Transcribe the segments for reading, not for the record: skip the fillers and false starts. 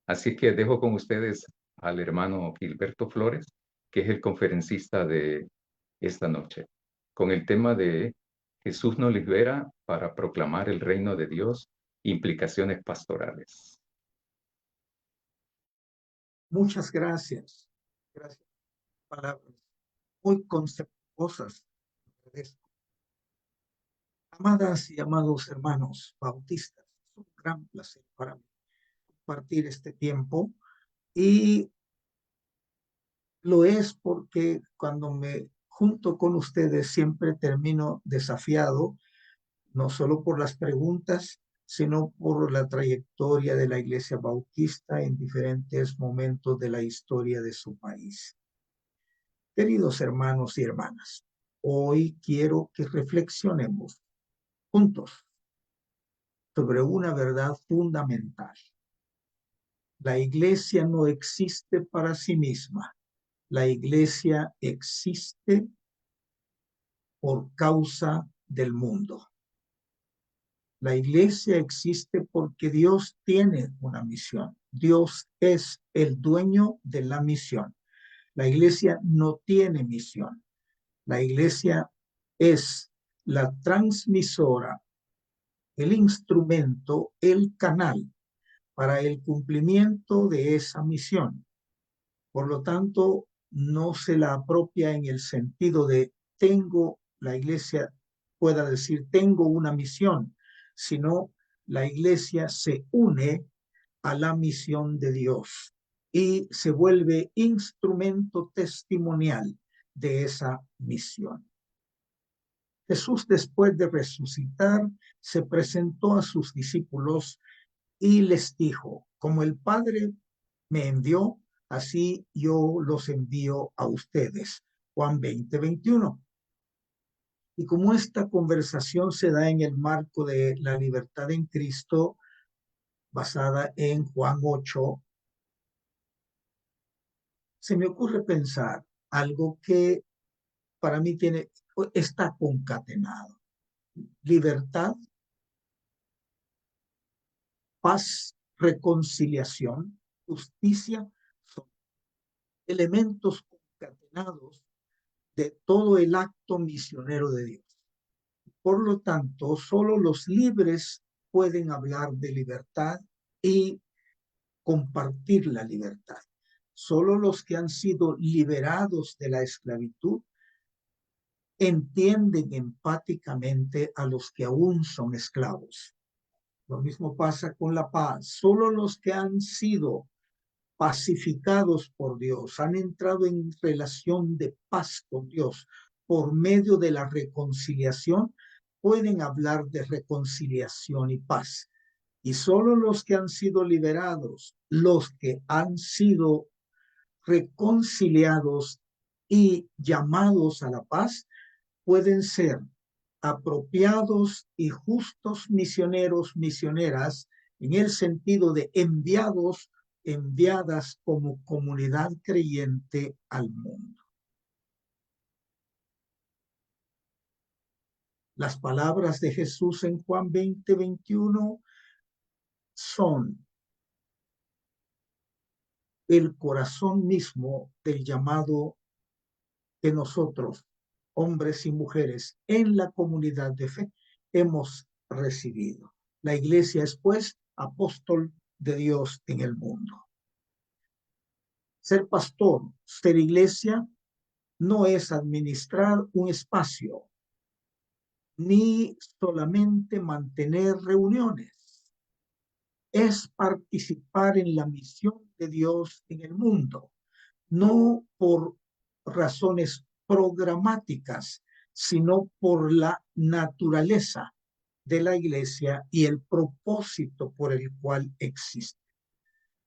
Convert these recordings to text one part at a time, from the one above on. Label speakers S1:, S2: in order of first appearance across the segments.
S1: Así que dejo con ustedes al hermano Gilberto Flores, que es el conferencista de esta noche, con el tema de Jesús nos libera para proclamar el reino de Dios, implicaciones pastorales.
S2: Muchas gracias. Gracias por palabras muy conceptuosas. Agradezco. Amadas y amados hermanos bautistas, es un gran placer para mí compartir este tiempo y lo es porque cuando me junto con ustedes siempre termino desafiado, no solo por las preguntas, sino por la trayectoria de la Iglesia Bautista en diferentes momentos de la historia de su país. Queridos hermanos y hermanas, hoy quiero que reflexionemos juntos sobre una verdad fundamental. La Iglesia no existe para sí misma. La Iglesia existe por causa del mundo. La Iglesia existe porque Dios tiene una misión. Dios es el dueño de la misión. La Iglesia no tiene misión. La Iglesia es la transmisora, el instrumento, el canal para el cumplimiento de esa misión. Por lo tanto, no se la apropia en el sentido de la Iglesia pueda decir tengo una misión, sino la Iglesia se une a la misión de Dios y se vuelve instrumento testimonial de esa misión. Jesús, después de resucitar, se presentó a sus discípulos y les dijo, como el Padre me envió, así yo los envío a ustedes. Juan 20:21. Y como esta conversación se da en el marco de la libertad en Cristo, basada en Juan 8, se me ocurre pensar algo que para mí está concatenado. Libertad, paz, reconciliación, justicia, son elementos concatenados de todo el acto misionero de Dios. Por lo tanto, solo los libres pueden hablar de libertad y compartir la libertad. Solo los que han sido liberados de la esclavitud entienden empáticamente a los que aún son esclavos. Lo mismo pasa con la paz. Solo los que han sido pacificados por Dios, han entrado en relación de paz con Dios por medio de la reconciliación, pueden hablar de reconciliación y paz. Y solo los que han sido liberados, los que han sido reconciliados y llamados a la paz, pueden ser apropiados y justos misioneros, misioneras, en el sentido de enviadas como comunidad creyente al mundo. Las palabras de Jesús en Juan 20:21 son el corazón mismo del llamado que nosotros, hombres y mujeres, en la comunidad de fe, hemos recibido. La Iglesia es, pues, apóstol de Dios en el mundo. Ser pastor, ser iglesia, no es administrar un espacio, ni solamente mantener reuniones. Es participar en la misión de Dios en el mundo, no por razones programáticas, sino por la naturaleza de la iglesia y el propósito por el cual existe.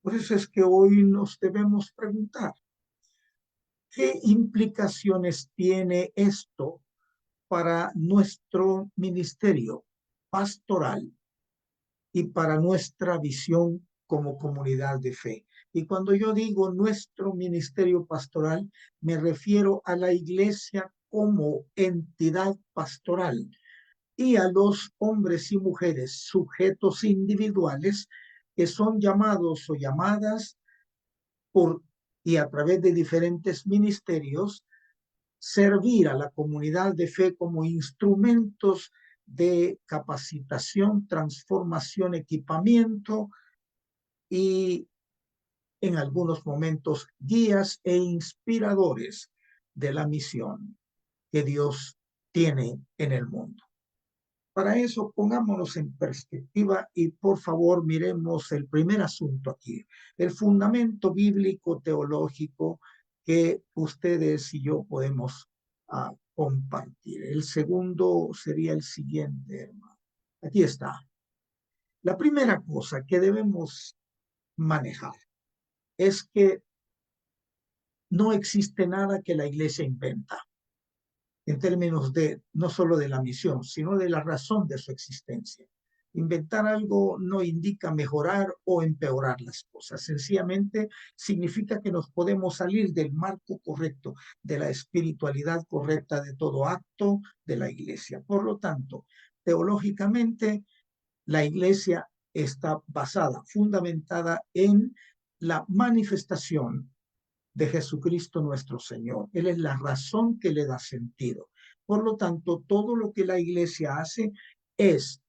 S2: Por eso es que hoy nos debemos preguntar, ¿qué implicaciones tiene esto para nuestro ministerio pastoral y para nuestra visión como comunidad de fe? Y cuando yo digo nuestro ministerio pastoral, me refiero a la iglesia como entidad pastoral y a los hombres y mujeres sujetos individuales que son llamados o llamadas por y a través de diferentes ministerios, servir a la comunidad de fe como instrumentos de capacitación, transformación, equipamiento y en algunos momentos guías e inspiradores de la misión que Dios tiene en el mundo. Para eso, pongámonos en perspectiva y por favor miremos el primer asunto aquí, el fundamento bíblico teológico que ustedes y yo podemos compartir. El segundo sería el siguiente, hermano. Aquí está. La primera cosa que debemos manejar es que no existe nada que la iglesia inventa en términos de no solo de la misión, sino de la razón de su existencia. Inventar algo no indica mejorar o empeorar las cosas, sencillamente significa que nos podemos salir del marco correcto, de la espiritualidad correcta de todo acto de la iglesia. Por lo tanto, teológicamente, la iglesia está basada, fundamentada en la manifestación de Jesucristo nuestro Señor. Él es la razón que le da sentido. Por lo tanto, todo lo que la iglesia hace es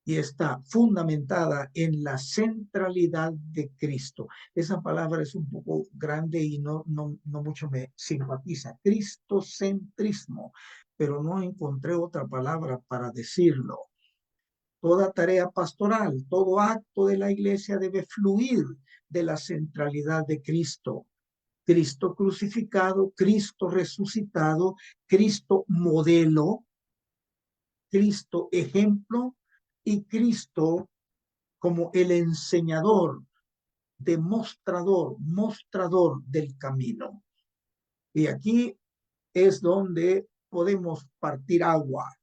S2: y está fundamentada en la centralidad de Cristo. Esa palabra es un poco grande y no mucho me simpatiza. Cristocentrismo, pero no encontré otra palabra para decirlo. Toda tarea pastoral, todo acto de la iglesia debe fluir de la centralidad de Cristo. Cristo crucificado, Cristo resucitado, Cristo modelo, Cristo ejemplo y Cristo como el enseñador, mostrador del camino. Y aquí es donde podemos partir agua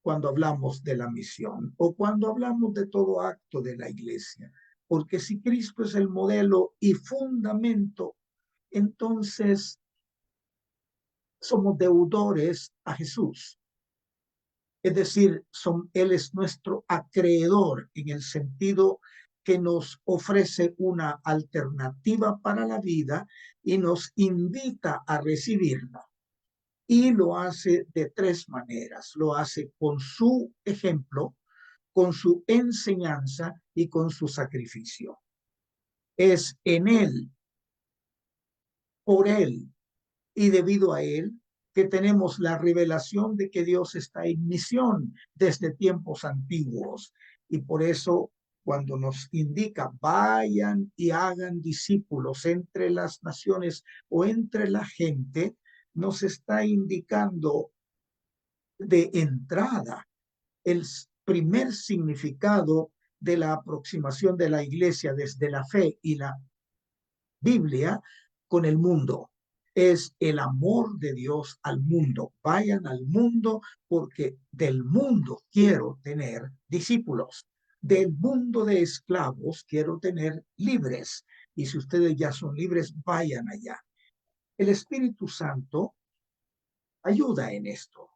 S2: cuando hablamos de la misión o cuando hablamos de todo acto de la iglesia. Porque si Cristo es el modelo y fundamento, entonces somos deudores a Jesús. Es decir, Él es nuestro acreedor en el sentido que nos ofrece una alternativa para la vida y nos invita a recibirla. Y lo hace de tres maneras. Lo hace con su ejemplo, con su enseñanza y con su sacrificio. Es en Él, por Él y debido a Él que tenemos la revelación de que Dios está en misión desde tiempos antiguos. Y por eso, cuando nos indica, vayan y hagan discípulos entre las naciones o entre la gente, nos está indicando de entrada el primer significado de la aproximación de la iglesia desde la fe y la Biblia con el mundo. Es el amor de Dios al mundo. Vayan al mundo porque del mundo quiero tener discípulos. Del mundo de esclavos quiero tener libres. Y si ustedes ya son libres, vayan allá. El Espíritu Santo ayuda en esto.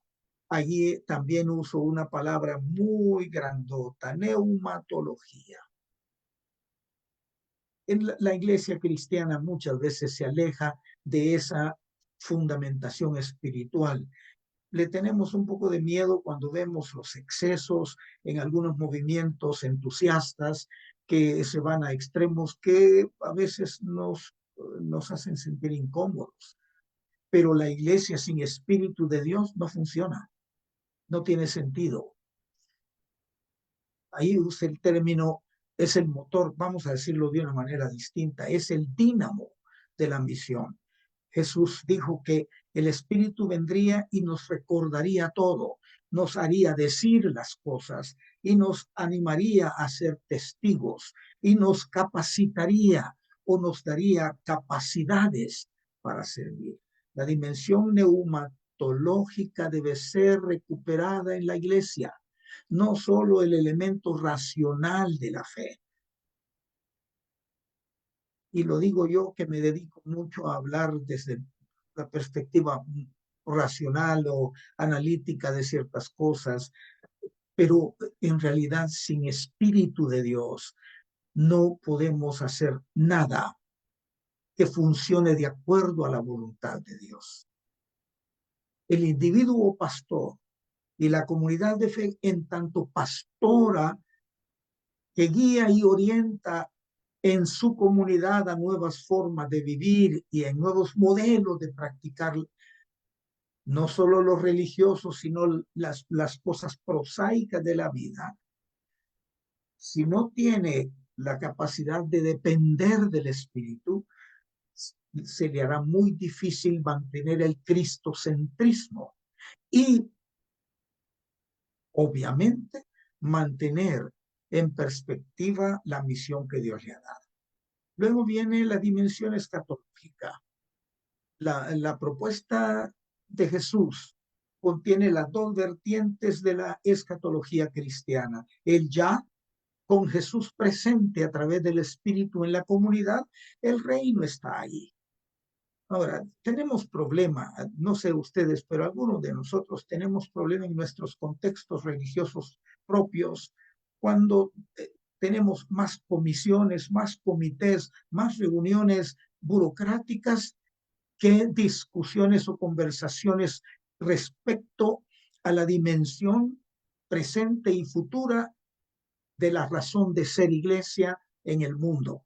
S2: Allí también uso una palabra muy grandota, neumatología. En la iglesia cristiana muchas veces se aleja de esa fundamentación espiritual. Le tenemos un poco de miedo cuando vemos los excesos en algunos movimientos entusiastas que se van a extremos que a veces nos hacen sentir incómodos. Pero la iglesia sin espíritu de Dios no funciona, no tiene sentido. Ahí usa el término, es el motor, vamos a decirlo de una manera distinta, es el dínamo de la misión. Jesús dijo que el Espíritu vendría y nos recordaría todo, nos haría decir las cosas y nos animaría a ser testigos y nos capacitaría o nos daría capacidades para servir. La dimensión neumatológica debe ser recuperada en la iglesia, no solo el elemento racional de la fe. Y lo digo yo que me dedico mucho a hablar desde la perspectiva racional o analítica de ciertas cosas, pero en realidad sin espíritu de Dios no podemos hacer nada que funcione de acuerdo a la voluntad de Dios. El individuo pastor y la comunidad de fe, en tanto pastora, que guía y orienta en su comunidad a nuevas formas de vivir y en nuevos modelos de practicar no solo los religiosos, sino las cosas prosaicas de la vida. Si no tiene la capacidad de depender del Espíritu, se le hará muy difícil mantener el cristocentrismo y, obviamente, mantener en perspectiva la misión que Dios le ha dado. Luego viene la dimensión escatológica. La propuesta de Jesús contiene las dos vertientes de la escatología cristiana. El ya, con Jesús presente a través del Espíritu en la comunidad, el reino está ahí. Ahora, tenemos problema, no sé ustedes, pero algunos de nosotros tenemos problema en nuestros contextos religiosos propios cuando tenemos más comisiones, más comités, más reuniones burocráticas que discusiones o conversaciones respecto a la dimensión presente y futura de la razón de ser iglesia en el mundo.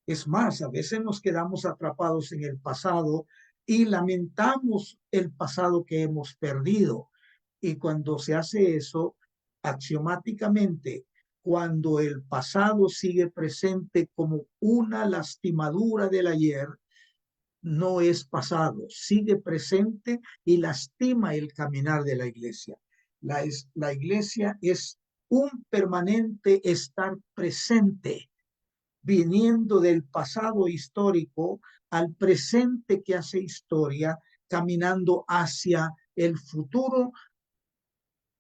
S2: Es más, a veces nos quedamos atrapados en el pasado y lamentamos el pasado que hemos perdido. Y cuando se hace eso, axiomáticamente, cuando el pasado sigue presente como una lastimadura del ayer, no es pasado, sigue presente y lastima el caminar de la iglesia. La iglesia es un permanente estar presente, viniendo del pasado histórico al presente que hace historia, caminando hacia el futuro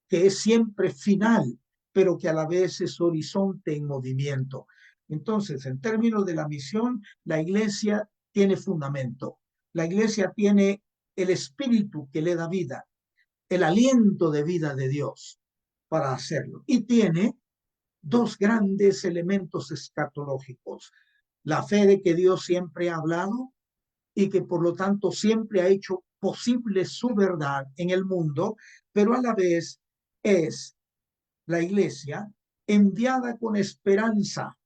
S2: que es siempre final, pero que a la vez es horizonte en movimiento. Entonces, en términos de la misión, la iglesia tiene fundamento. La iglesia tiene el espíritu que le da vida, el aliento de vida de Dios para hacerlo. Y tiene dos grandes elementos escatológicos. La fe de que Dios siempre ha hablado y que por lo tanto siempre ha hecho posible su verdad en el mundo, pero a la vez es la iglesia enviada con esperanza.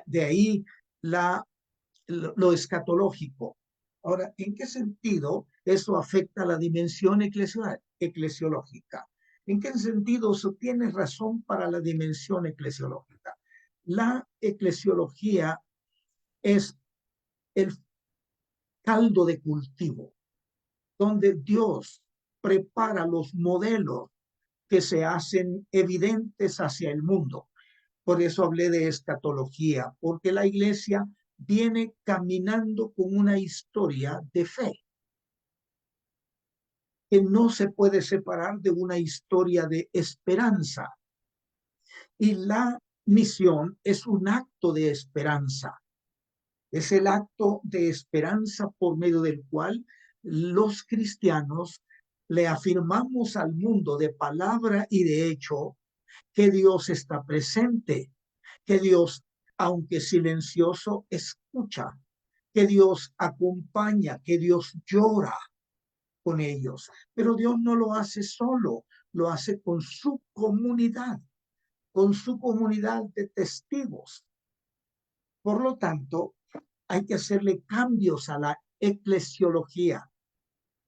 S2: De ahí lo escatológico. Ahora, ¿en qué sentido eso afecta a la dimensión eclesiológica? ¿En qué sentido eso tiene razón para la dimensión eclesiológica? La eclesiología es el caldo de cultivo, donde Dios prepara los modelos que se hacen evidentes hacia el mundo. Por eso hablé de escatología, porque la iglesia viene caminando con una historia de fe que no se puede separar de una historia de esperanza. Y la misión es un acto de esperanza. Es el acto de esperanza por medio del cual los cristianos le afirmamos al mundo de palabra y de hecho que Dios está presente, que Dios, aunque silencioso, escucha, que Dios acompaña, que Dios llora con ellos. Pero Dios no lo hace solo, lo hace con su comunidad de testigos. Por lo tanto, hay que hacerle cambios a la eclesiología.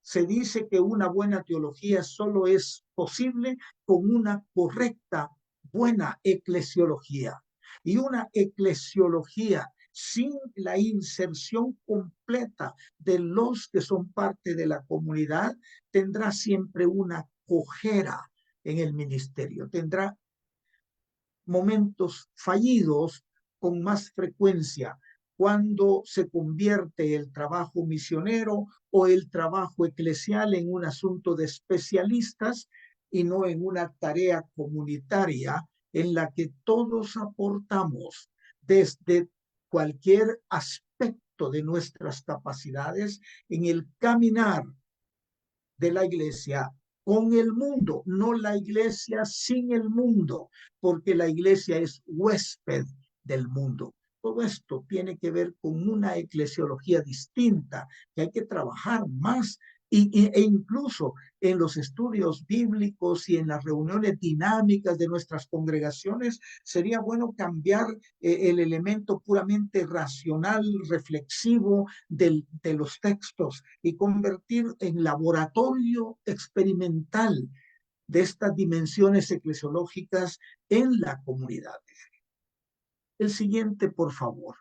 S2: Se dice que una buena teología solo es posible con una correcta, buena eclesiología. Y una eclesiología sin la inserción completa de los que son parte de la comunidad tendrá siempre una cojera en el ministerio. Tendrá momentos fallidos con más frecuencia cuando se convierte el trabajo misionero o el trabajo eclesial en un asunto de especialistas y no en una tarea comunitaria en la que todos aportamos desde cualquier aspecto de nuestras capacidades en el caminar de la iglesia con el mundo, no la iglesia sin el mundo, porque la iglesia es huésped del mundo. Todo esto tiene que ver con una eclesiología distinta, que hay que trabajar más e incluso en los estudios bíblicos y en las reuniones dinámicas de nuestras congregaciones, sería bueno cambiar el elemento puramente racional, reflexivo de los textos y convertir en laboratorio experimental de estas dimensiones eclesiológicas en la comunidad. El siguiente, por favor.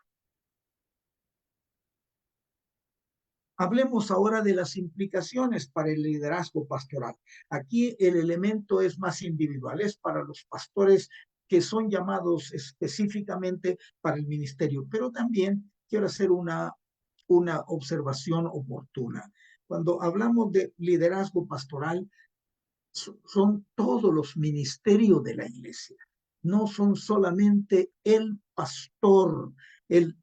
S2: Hablemos ahora de las implicaciones para el liderazgo pastoral. Aquí el elemento es más individual, es para los pastores que son llamados específicamente para el ministerio, pero también quiero hacer una observación oportuna. Cuando hablamos de liderazgo pastoral, son todos los ministerios de la iglesia. No son solamente el pastor, el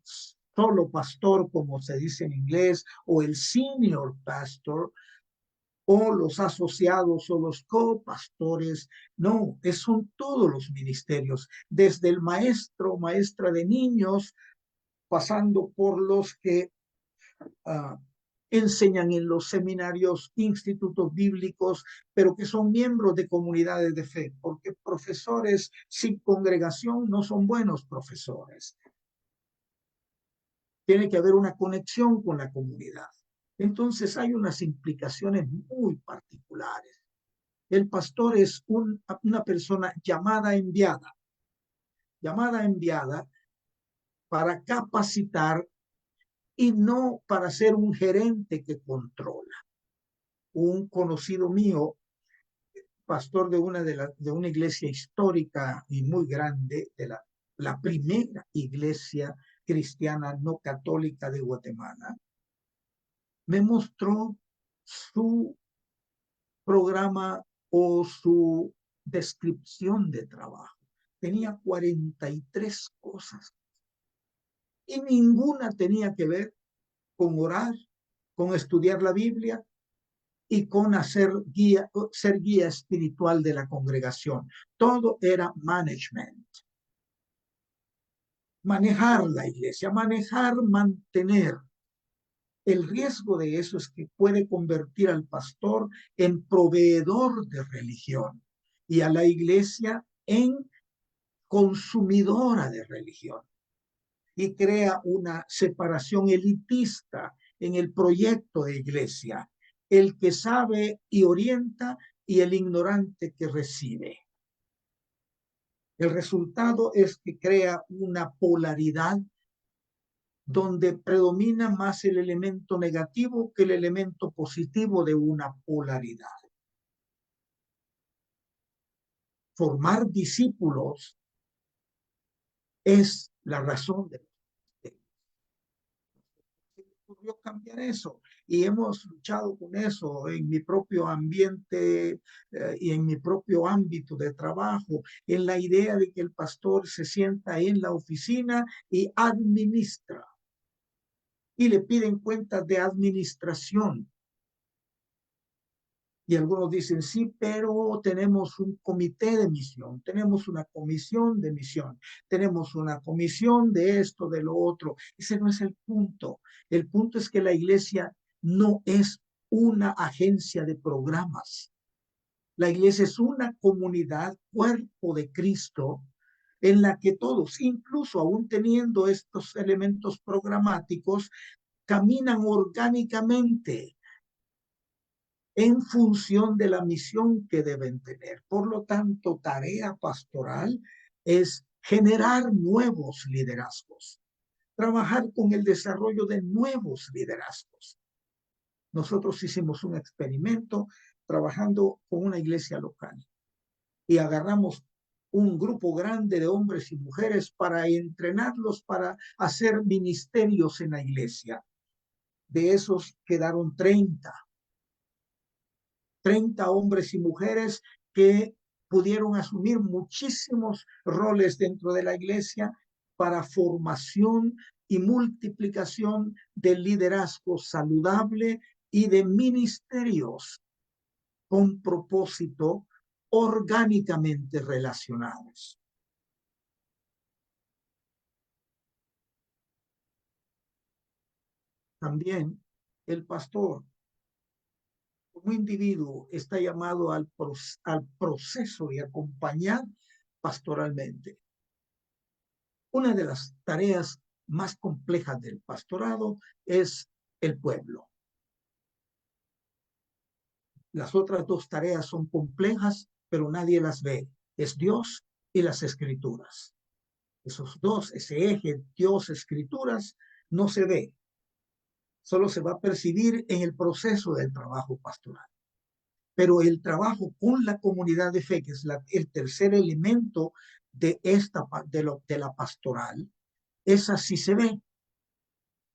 S2: solo pastor, como se dice en inglés, o el senior pastor, o los asociados o los copastores. No, son todos los ministerios, desde el maestro, maestra de niños, pasando por los que enseñan en los seminarios, institutos bíblicos, pero que son miembros de comunidades de fe, porque profesores sin congregación no son buenos profesores. Tiene que haber una conexión con la comunidad. Entonces hay unas implicaciones muy particulares. El pastor es una persona llamada enviada para capacitar y no para ser un gerente que controla. Un conocido mío, pastor de una iglesia histórica y muy grande, de la primera iglesia cristiana no católica de Guatemala, me mostró su programa o su descripción de trabajo. Tenía 43 cosas y ninguna tenía que ver con orar, con estudiar la Biblia y con ser guía espiritual de la congregación. Todo era management. Manejar la iglesia, mantener. El riesgo de eso es que puede convertir al pastor en proveedor de religión y a la iglesia en consumidora de religión, y crea una separación elitista en el proyecto de iglesia, el que sabe y orienta y el ignorante que recibe. El resultado es que crea una polaridad donde predomina más el elemento negativo que el elemento positivo de una polaridad. Formar discípulos es la razón de ocurrió cambiar eso, y hemos luchado con eso en mi propio ambiente y en mi propio ámbito de trabajo, en la idea de que el pastor se sienta en la oficina y administra, y le piden cuentas de administración. Y algunos dicen, sí, pero tenemos un comité de misión, tenemos una comisión de misión, tenemos una comisión de esto, de lo otro. Ese no es el punto. El punto es que la iglesia no es una agencia de programas. La iglesia es una comunidad, cuerpo de Cristo, en la que todos, incluso aún teniendo estos elementos programáticos, caminan orgánicamente en función de la misión que deben tener. Por lo tanto, tarea pastoral es generar nuevos liderazgos, trabajar con el desarrollo de nuevos liderazgos. Nosotros hicimos un experimento trabajando con una iglesia local y agarramos un grupo grande de hombres y mujeres para entrenarlos para hacer ministerios en la iglesia. De esos quedaron 30 hombres y mujeres que pudieron asumir muchísimos roles dentro de la iglesia para formación y multiplicación del liderazgo saludable y de ministerios con propósito orgánicamente relacionados. También el pastor, como individuo, está llamado al proceso de acompañar pastoralmente. Una de las tareas más complejas del pastorado es el pueblo. Las otras dos tareas son complejas, pero nadie las ve. Es Dios y las escrituras. Esos dos, ese eje Dios-escrituras, no se ve. Solo se va a percibir en el proceso del trabajo pastoral. Pero el trabajo con la comunidad de fe, que es el tercer elemento de la pastoral, esa sí se ve.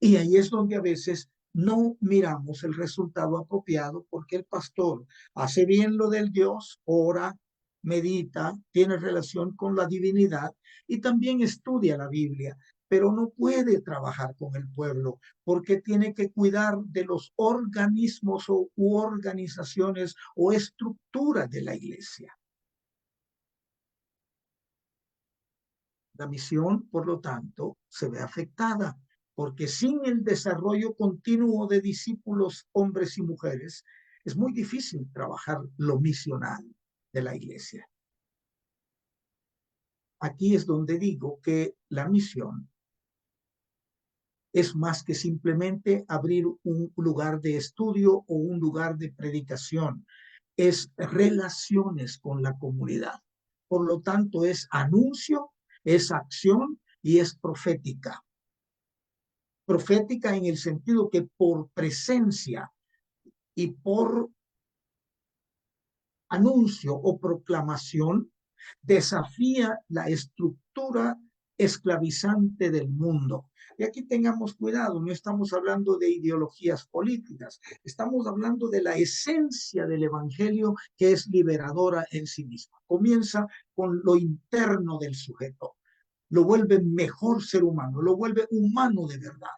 S2: Y ahí es donde a veces no miramos el resultado apropiado porque el pastor hace bien lo del Dios, ora, medita, tiene relación con la divinidad y también estudia la Biblia, pero no puede trabajar con el pueblo porque tiene que cuidar de los organismos u organizaciones o estructuras de la iglesia. La misión, por lo tanto, se ve afectada, porque sin el desarrollo continuo de discípulos, hombres y mujeres, es muy difícil trabajar lo misional de la iglesia. Aquí es donde digo que la misión es más que simplemente abrir un lugar de estudio o un lugar de predicación. Es relaciones con la comunidad. Por lo tanto, es anuncio, es acción y es profética. Profética en el sentido que por presencia y por anuncio o proclamación desafía la estructura esclavizante del mundo. Y aquí tengamos cuidado, no estamos hablando de ideologías políticas, estamos hablando de la esencia del evangelio que es liberadora en sí misma. Comienza con lo interno del sujeto, lo vuelve mejor ser humano, lo vuelve humano de verdad.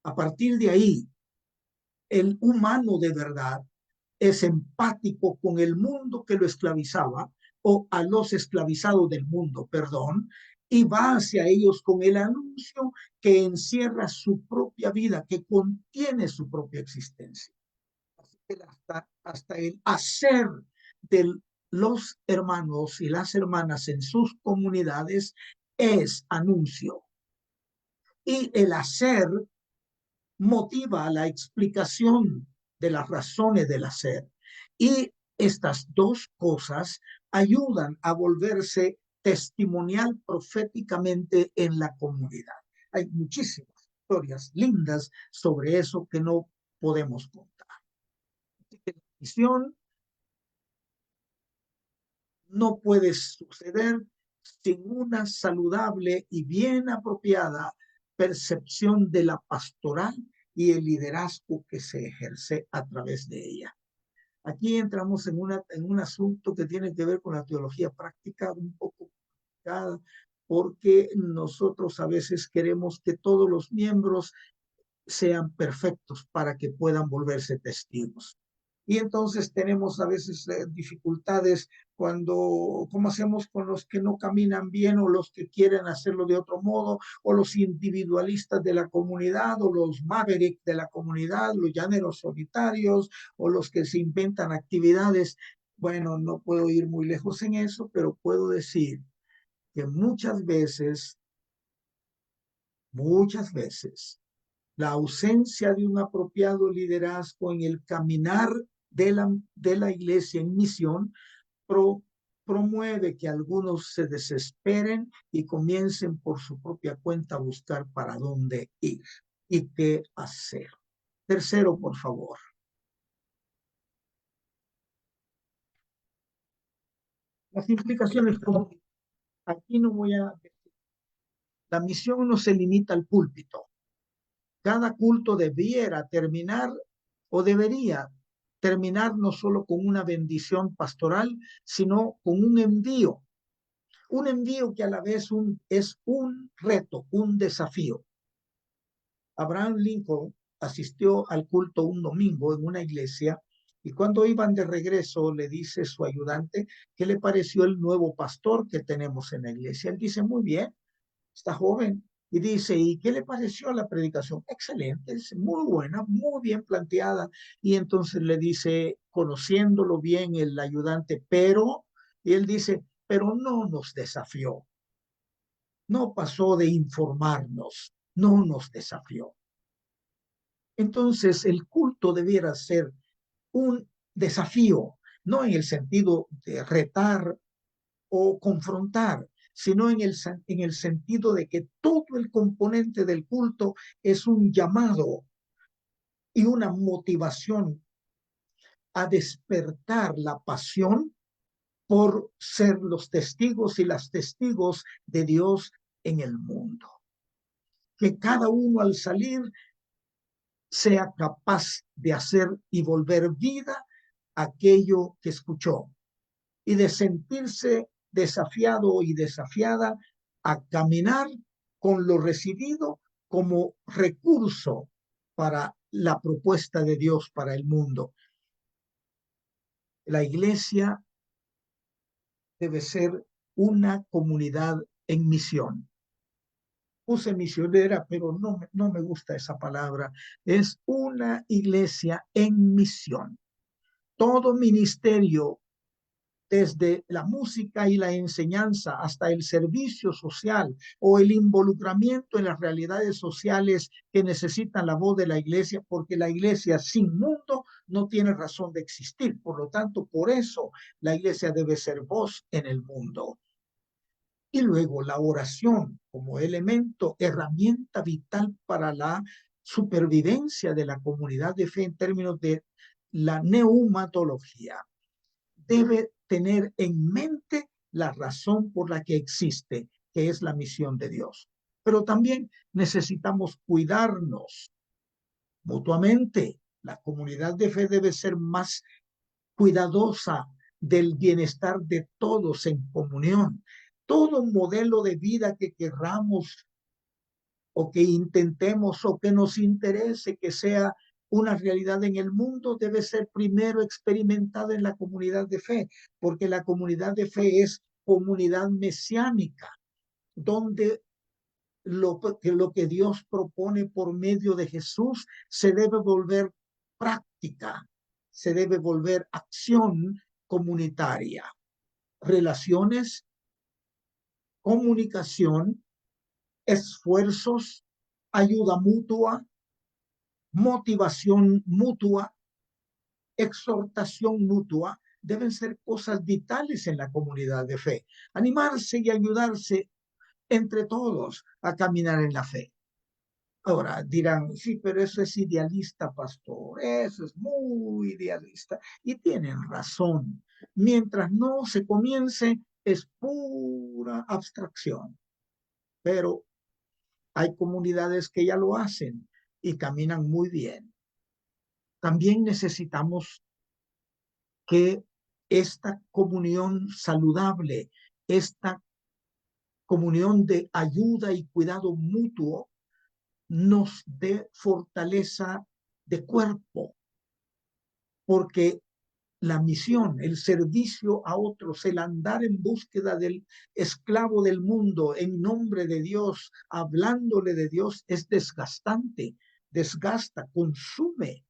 S2: A partir de ahí, el humano de verdad es empático con el mundo que lo esclavizaba o a los esclavizados del mundo, perdón, y va hacia ellos con el anuncio que encierra su propia vida, que contiene su propia existencia. Así que hasta el hacer de los hermanos y las hermanas en sus comunidades es anuncio. Y el hacer motiva la explicación de las razones del hacer. Y estas dos cosas ayudan a volverse testimonial proféticamente en la comunidad. Hay muchísimas historias lindas sobre eso que no podemos contar. Así que la misión no puede suceder sin una saludable y bien apropiada percepción de la pastoral y el liderazgo que se ejerce a través de ella. Aquí entramos en un asunto que tiene que ver con la teología práctica, un poco complicada, porque nosotros a veces queremos que todos los miembros sean perfectos para que puedan volverse testigos. Y entonces tenemos a veces dificultades cuando, ¿cómo hacemos con los que no caminan bien o los que quieren hacerlo de otro modo, o los individualistas de la comunidad, o los maverick de la comunidad, los llaneros solitarios, o los que se inventan actividades? Bueno, no puedo ir muy lejos en eso, pero puedo decir que muchas veces, la ausencia de un apropiado liderazgo en el caminar de la iglesia en misión promueve que algunos se desesperen y comiencen por su propia cuenta a buscar para dónde ir y qué hacer. Tercero, por favor. Las implicaciones, aquí no voy a... La misión no se limita al púlpito. Cada culto debiera terminar o debería terminar no solo con una bendición pastoral, sino con un envío que a la vez es un reto, un desafío. Abraham Lincoln asistió al culto un domingo en una iglesia y cuando iban de regreso le dice su ayudante qué le pareció el nuevo pastor que tenemos en la iglesia. Él dice, muy bien, está joven, Y dice, ¿y qué le pareció la predicación? Excelente, es muy buena, muy bien planteada. Y entonces le dice, conociéndolo bien el ayudante, pero, y él dice, pero no nos desafió, no pasó de informarnos, no nos desafió. Entonces el culto debiera ser un desafío, no en el sentido de retar o confrontar, sino en el sentido de que todo el componente del culto es un llamado y una motivación a despertar la pasión por ser los testigos y las testigos de Dios en el mundo. Que cada uno al salir sea capaz de hacer y volver vida aquello que escuchó y de sentirse desafiado y desafiada a caminar con lo recibido como recurso para la propuesta de Dios para el mundo. La iglesia debe ser una comunidad en misión. Puse misionera, pero no me gusta esa palabra. Es una iglesia en misión. Todo ministerio, desde la música y la enseñanza hasta el servicio social o el involucramiento en las realidades sociales que necesitan la voz de la iglesia, porque la iglesia sin mundo no tiene razón de existir. Por lo tanto, por eso la iglesia debe ser voz en el mundo. Y luego la oración como elemento, herramienta vital para la supervivencia de la comunidad de fe en términos de la neumatología. Debe tener en mente la razón por la que existe, que es la misión de Dios. Pero también necesitamos cuidarnos mutuamente. La comunidad de fe debe ser más cuidadosa del bienestar de todos en comunión. Todo modelo de vida que querramos o que intentemos o que nos interese que sea una realidad en el mundo debe ser primero experimentada en la comunidad de fe, porque la comunidad de fe es comunidad mesiánica, donde lo que Dios propone por medio de Jesús se debe volver práctica, se debe volver acción comunitaria, relaciones, comunicación, esfuerzos, ayuda mutua, motivación mutua, exhortación mutua, deben ser cosas vitales en la comunidad de fe. Animarse y ayudarse entre todos a caminar en la fe. Ahora dirán, sí, pero eso es idealista, pastor, eso es muy idealista. Y tienen razón. Mientras no se comience, es pura abstracción. Pero hay comunidades que ya lo hacen y caminan muy bien. También necesitamos que esta comunión saludable, esta comunión de ayuda y cuidado mutuo, nos dé fortaleza de cuerpo, porque la misión, el servicio a otros, el andar en búsqueda del esclavo del mundo en nombre de Dios, hablándole de Dios, es desgastante, desgasta, consume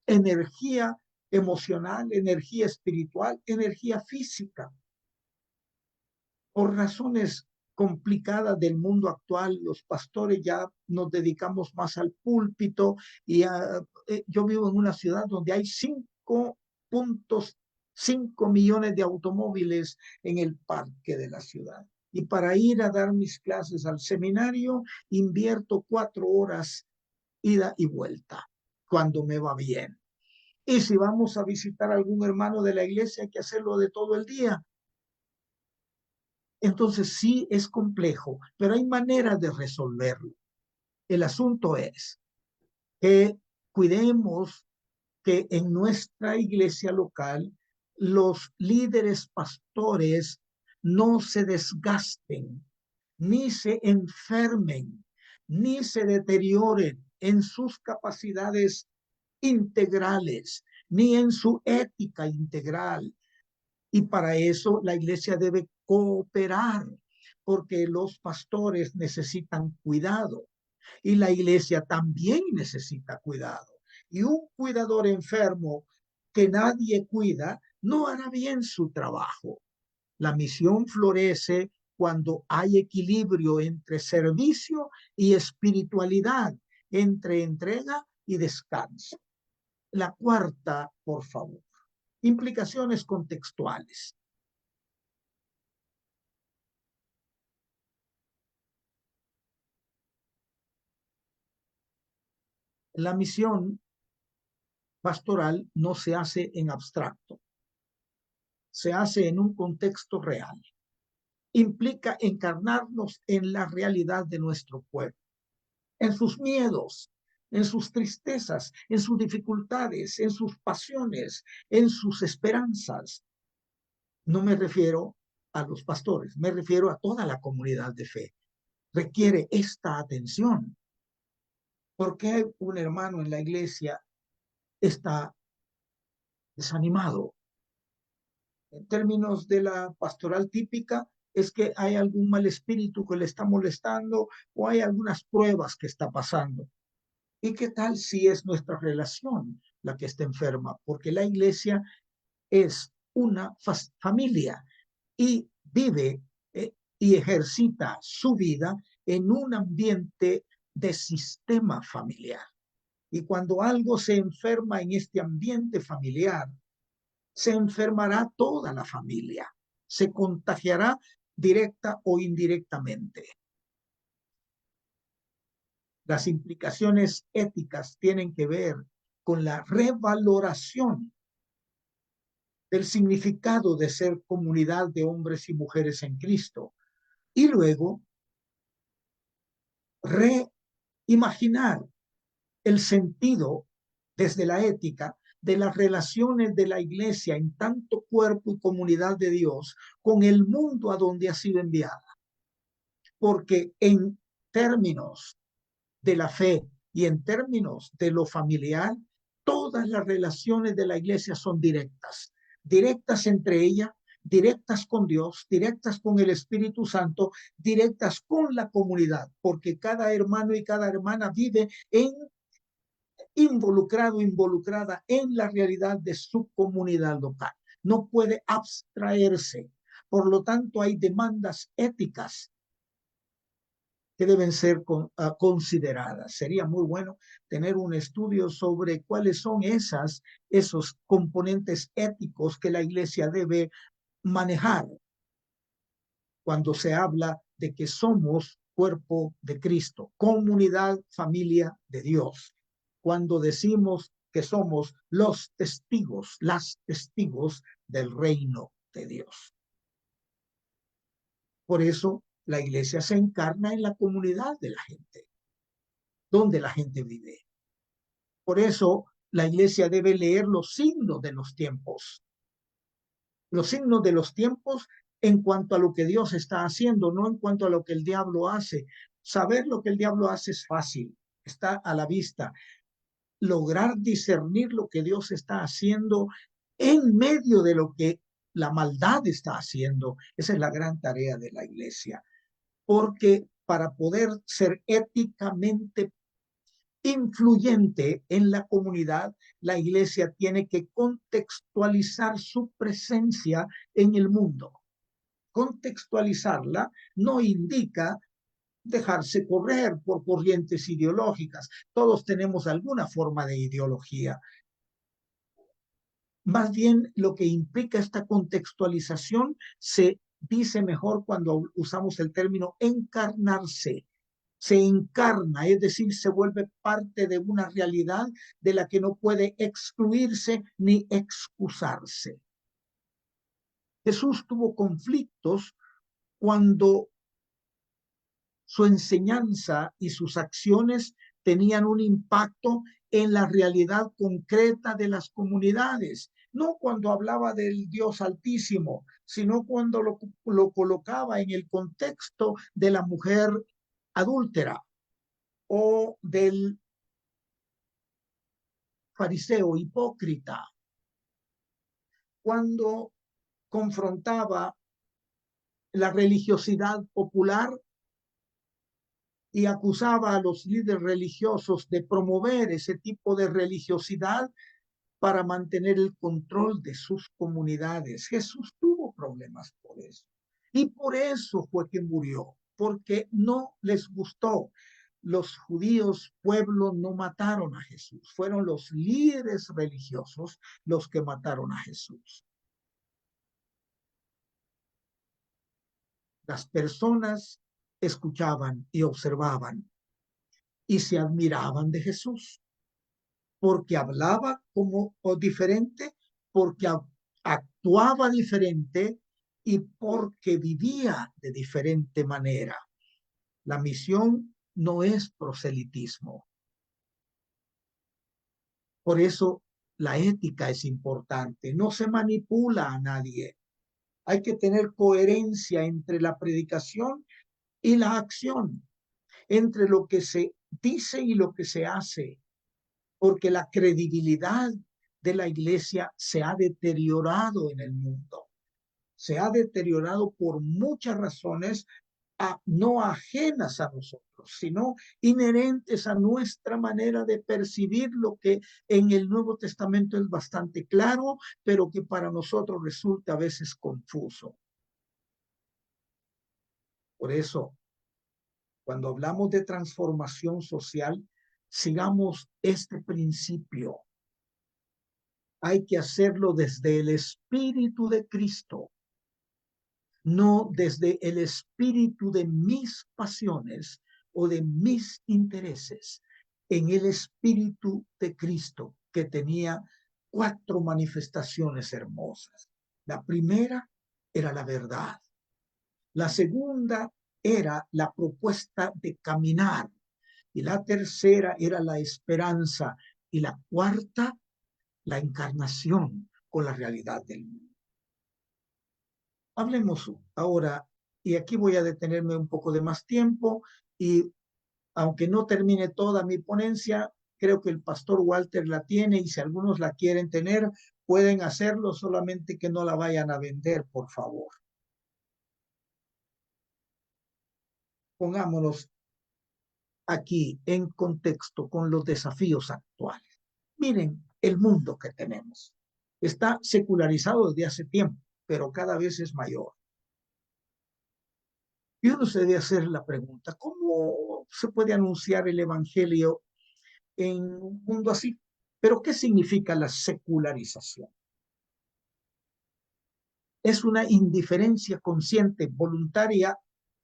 S2: energía emocional, energía espiritual, energía física. Por razones complicadas del mundo actual, los pastores ya nos dedicamos más al púlpito y yo vivo en una ciudad donde hay 5.5 millones de automóviles en el parque de la ciudad. Y para ir a dar mis clases al seminario, invierto 4 horas ida y vuelta, cuando me va bien. Y si vamos a visitar a algún hermano de la iglesia, hay que hacerlo de todo el día. Entonces sí es complejo, pero hay maneras de resolverlo. El asunto es que cuidemos que en nuestra iglesia local los líderes pastores no se desgasten, ni se enfermen, ni se deterioren en sus capacidades integrales, ni en su ética integral. Y para eso la iglesia debe cooperar, porque los pastores necesitan cuidado y la iglesia también necesita cuidado. Y un cuidador enfermo que nadie cuida no hará bien su trabajo. La misión florece cuando hay equilibrio entre servicio y espiritualidad, entre entrega y descanso. La cuarta, por favor, implicaciones contextuales. La misión pastoral no se hace en abstracto, se hace en un contexto real. Implica encarnarnos en la realidad de nuestro pueblo, en sus miedos, en sus tristezas, en sus dificultades, en sus pasiones, en sus esperanzas. No me refiero a los pastores, me refiero a toda la comunidad de fe. Requiere esta atención. ¿Por qué un hermano en la iglesia está desanimado? En términos de la pastoral típica, es que hay algún mal espíritu que le está molestando o hay algunas pruebas que está pasando. ¿Y qué tal si es nuestra relación la que está enferma? Porque la iglesia es una familia y vive y ejercita su vida en un ambiente de sistema familiar. Y cuando algo se enferma en este ambiente familiar, se enfermará toda la familia, se contagiará directa o indirectamente. Las implicaciones éticas tienen que ver con la revaloración del significado de ser comunidad de hombres y mujeres en Cristo y luego reimaginar el sentido desde la ética de las relaciones de la iglesia en tanto cuerpo y comunidad de Dios con el mundo a donde ha sido enviada. Porque en términos de la fe y en términos de lo familiar, todas las relaciones de la iglesia son directas, directas entre ellas, directas con Dios, directas con el Espíritu Santo, directas con la comunidad, porque cada hermano y cada hermana vive involucrada en la realidad de su comunidad local. No puede abstraerse. Por lo tanto, hay demandas éticas que deben ser consideradas. Sería muy bueno tener un estudio sobre cuáles son esos componentes éticos que la iglesia debe manejar cuando se habla de que somos cuerpo de Cristo, comunidad, familia de Dios. Cuando decimos que somos los testigos, las testigos del reino de Dios. Por eso la iglesia se encarna en la comunidad de la gente, donde la gente vive. Por eso la iglesia debe leer los signos de los tiempos en cuanto a lo que Dios está haciendo, no en cuanto a lo que el diablo hace. Saber lo que el diablo hace es fácil, está a la vista. Lograr discernir lo que Dios está haciendo en medio de lo que la maldad está haciendo, esa es la gran tarea de la iglesia. Porque para poder ser éticamente influyente en la comunidad, la iglesia tiene que contextualizar su presencia en el mundo. Contextualizarla no indica dejarse correr por corrientes ideológicas. Todos tenemos alguna forma de ideología. Más bien, lo que implica esta contextualización se dice mejor cuando usamos el término encarnarse. Se encarna, es decir, se vuelve parte de una realidad de la que no puede excluirse ni excusarse. Jesús tuvo conflictos cuando su enseñanza y sus acciones tenían un impacto en la realidad concreta de las comunidades, no cuando hablaba del Dios Altísimo, sino cuando lo colocaba en el contexto de la mujer adúltera o del fariseo hipócrita, cuando confrontaba la religiosidad popular y acusaba a los líderes religiosos de promover ese tipo de religiosidad para mantener el control de sus comunidades. Jesús tuvo problemas por eso. Y por eso fue que murió, porque no les gustó. Los judíos, pueblo, no mataron a Jesús. Fueron los líderes religiosos los que mataron a Jesús. Las personas escuchaban y observaban y se admiraban de Jesús, porque hablaba como o diferente, porque actuaba diferente y porque vivía de diferente manera. La misión no es proselitismo. Por eso la ética es importante. No se manipula a nadie. Hay que tener coherencia entre la predicación y la acción, entre lo que se dice y lo que se hace, porque la credibilidad de la iglesia se ha deteriorado en el mundo. Se ha deteriorado por muchas razones, no ajenas a nosotros, sino inherentes a nuestra manera de percibir lo que en el Nuevo Testamento es bastante claro, pero que para nosotros resulta a veces confuso. Por eso, cuando hablamos de transformación social, sigamos este principio. Hay que hacerlo desde el Espíritu de Cristo, no desde el espíritu de mis pasiones o de mis intereses, en el Espíritu de Cristo, que tenía 4 manifestaciones hermosas. La primera era la verdad. La segunda era la propuesta de caminar. Y la tercera era la esperanza. Y la cuarta, la encarnación con la realidad del mundo. Hablemos ahora, y aquí voy a detenerme un poco de más tiempo, y aunque no termine toda mi ponencia, creo que el pastor Walter la tiene, y si algunos la quieren tener, pueden hacerlo, solamente que no la vayan a vender, por favor. Pongámonos aquí en contexto con los desafíos actuales. Miren el mundo que tenemos. Está secularizado desde hace tiempo, pero cada vez es mayor. Y uno se debe hacer la pregunta, ¿cómo se puede anunciar el evangelio en un mundo así? Pero ¿qué significa la secularización? Es una indiferencia consciente, voluntaria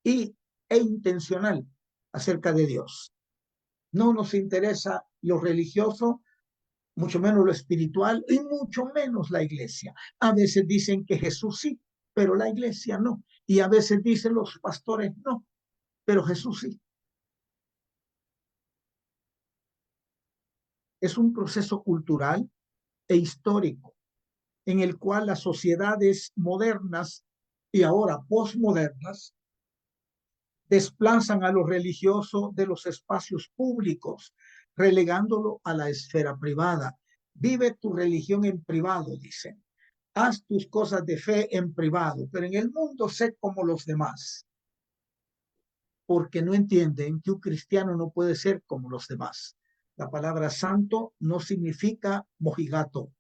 S2: e intencional acerca de Dios. No nos interesa lo religioso, mucho menos lo espiritual y mucho menos la iglesia. A veces dicen que Jesús sí, pero la iglesia no. Y a veces dicen los pastores no, pero Jesús sí. Es un proceso cultural e histórico en el cual las sociedades modernas y ahora posmodernas desplazan a lo religioso de los espacios públicos, relegándolo a la esfera privada. Vive tu religión en privado, dicen. Haz tus cosas de fe en privado, pero en el mundo sé como los demás, porque no entienden que un cristiano no puede ser como los demás. La palabra santo no significa mojigato.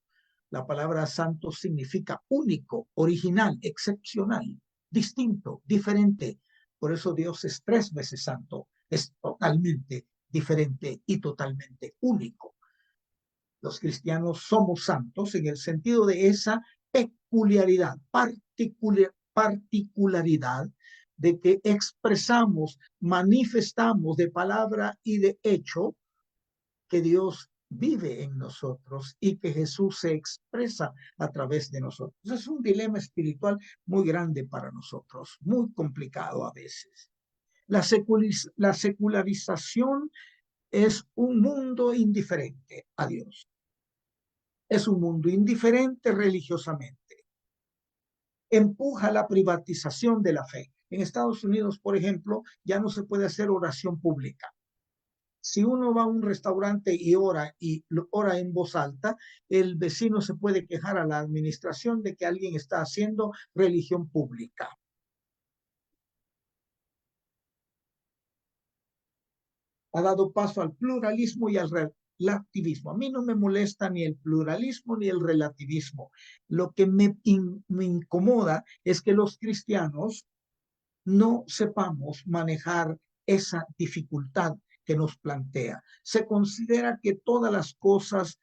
S2: La palabra santo significa único, original, excepcional, distinto, diferente. Por eso Dios es 3 veces santo. Es totalmente diferente y totalmente único. Los cristianos somos santos en el sentido de esa peculiaridad, particularidad de que expresamos, manifestamos de palabra y de hecho que Dios vive en nosotros y que Jesús se expresa a través de nosotros. Es un dilema espiritual muy grande para nosotros, muy complicado a veces. La secularización es un mundo indiferente a Dios. Es un mundo indiferente religiosamente. Empuja la privatización de la fe. En Estados Unidos, por ejemplo, ya no se puede hacer oración pública. Si uno va a un restaurante y ora en voz alta, el vecino se puede quejar a la administración de que alguien está haciendo religión pública. ha dado paso al pluralismo y al relativismo. A mí no me molesta ni el pluralismo ni el relativismo. Lo que me incomoda es que los cristianos no sepamos manejar esa dificultad que nos plantea. Se considera que todas las cosas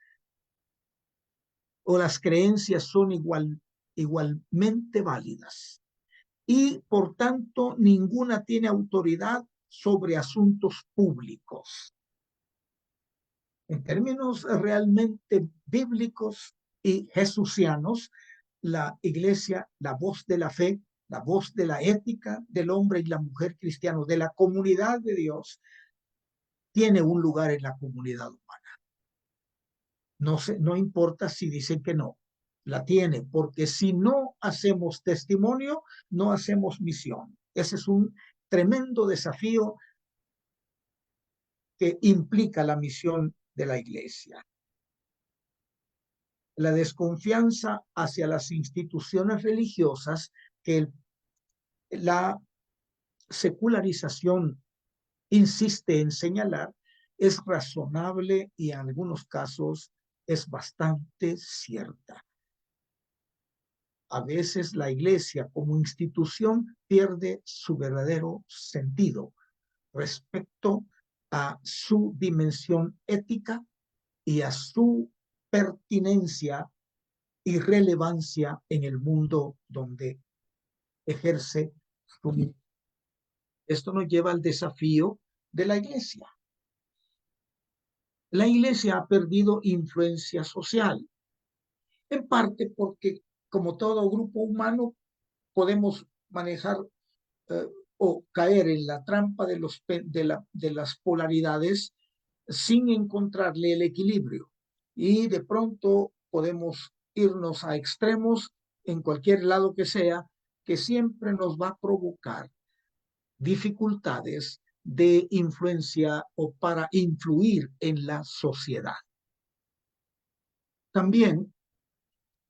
S2: o las creencias son igualmente válidas y por tanto ninguna tiene autoridad sobre asuntos públicos. En términos realmente bíblicos y jesucianos, la iglesia, la voz de la fe, la voz de la ética del hombre y la mujer cristiano, de la comunidad de Dios, tiene un lugar en la comunidad humana. No importa si dicen que no, la tiene, porque si no hacemos testimonio, no hacemos misión. Ese es un tremendo desafío que implica la misión de la iglesia. La desconfianza hacia las instituciones religiosas que la secularización insiste en señalar es razonable y en algunos casos es bastante cierta. A veces la iglesia como institución pierde su verdadero sentido respecto a su dimensión ética y a su pertinencia y relevancia en el mundo donde ejerce su misión. Esto nos lleva al desafío de la iglesia. La iglesia ha perdido influencia social, en parte porque, como todo grupo humano, podemos manejar o caer en la trampa de las polaridades sin encontrarle el equilibrio. Y de pronto podemos irnos a extremos en cualquier lado que sea, que siempre nos va a provocar dificultades de influencia o para influir en la sociedad. También